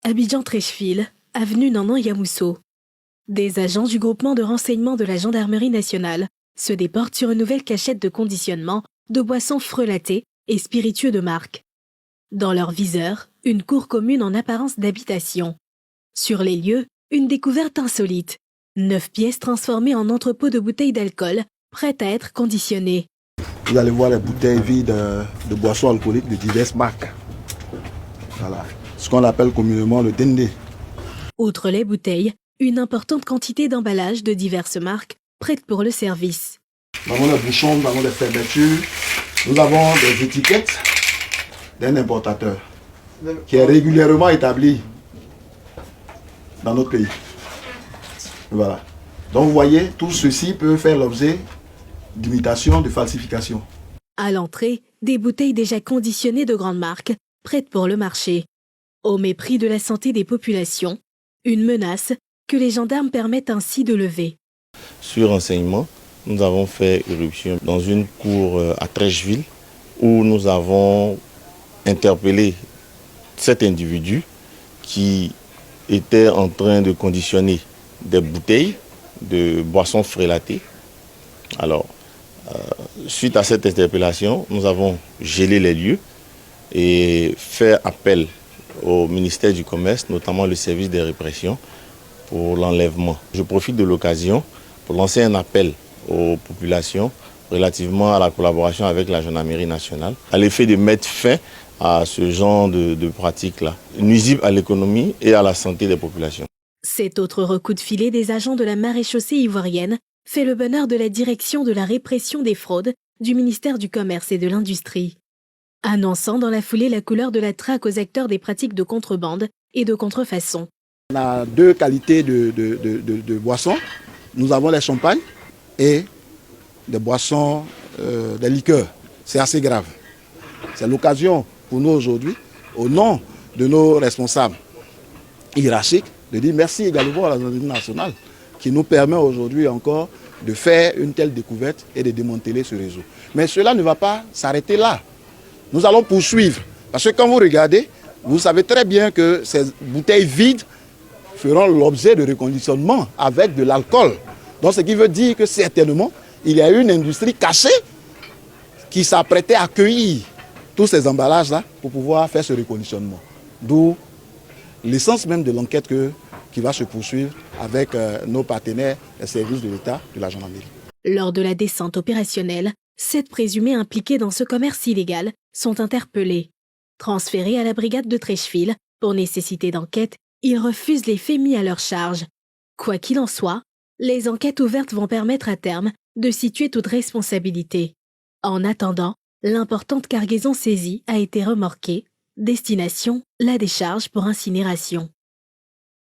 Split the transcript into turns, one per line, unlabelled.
Abidjan-Treichville, avenue Nanan Yamousso. Des agents du groupement de renseignement de la gendarmerie nationale se déportent sur une nouvelle cachette de conditionnement de boissons frelatées et spiritueux de marque. Dans leur viseur, une cour commune en apparence d'habitation. Sur les lieux, une découverte insolite. 9 pièces transformées en entrepôt de bouteilles d'alcool, prêtes à être conditionnées.
Vous allez voir les bouteilles vides de boissons alcooliques de diverses marques. Voilà, ce qu'on appelle communément le dende.
Outre les bouteilles, une importante quantité d'emballages de diverses marques prêtes pour le service.
Nous avons les bouchons, nous avons les fermetures, nous avons des étiquettes d'un importateur qui est régulièrement établi dans notre pays. Voilà. Donc vous voyez, tout ceci peut faire l'objet d'imitation, de falsification.
À l'entrée, des bouteilles déjà conditionnées de grandes marques, prêtes pour le marché. Au mépris de la santé des populations, une menace que les gendarmes permettent ainsi de lever.
Sur renseignement, nous avons fait irruption dans une cour à Treichville où nous avons interpellé cet individu qui était en train de conditionner des bouteilles de boissons frelatées. Alors, suite à cette interpellation, nous avons gelé les lieux et fait appel au ministère du Commerce, notamment le service des répressions, pour l'enlèvement. Je profite de l'occasion pour lancer un appel aux populations relativement à la collaboration avec la gendarmerie nationale, à l'effet de mettre fin à ce genre de pratiques-là, nuisibles à l'économie et à la santé des populations.
Cet autre recoup de filet des agents de la maréchaussée ivoirienne fait le bonheur de la direction de la répression des fraudes du ministère du Commerce et de l'Industrie, annonçant dans la foulée la couleur de la traque aux acteurs des pratiques de contrebande et de contrefaçon.
On a deux qualités de boissons. Nous avons les champagnes et des boissons, des liqueurs. C'est assez grave. C'est l'occasion pour nous aujourd'hui, au nom de nos responsables hiérarchiques, de dire merci également à la gendarmerie nationale qui nous permet aujourd'hui encore de faire une telle découverte et de démanteler ce réseau. Mais cela ne va pas s'arrêter là. Nous allons poursuivre. Parce que quand vous regardez, vous savez très bien que ces bouteilles vides feront l'objet de reconditionnement avec de l'alcool. Donc ce qui veut dire que certainement, il y a une industrie cachée qui s'apprêtait à accueillir tous ces emballages-là pour pouvoir faire ce reconditionnement. D'où l'essence même de l'enquête qui va se poursuivre avec nos partenaires, les services de l'État, de la gendarmerie.
Lors de la descente opérationnelle, 7 présumés impliqués dans ce commerce illégal sont interpellés. Transférés à la brigade de Treichville pour nécessité d'enquête, ils refusent les faits mis à leur charge. Quoi qu'il en soit, les enquêtes ouvertes vont permettre à terme de situer toute responsabilité. En attendant, l'importante cargaison saisie a été remorquée. Destination, la décharge pour incinération.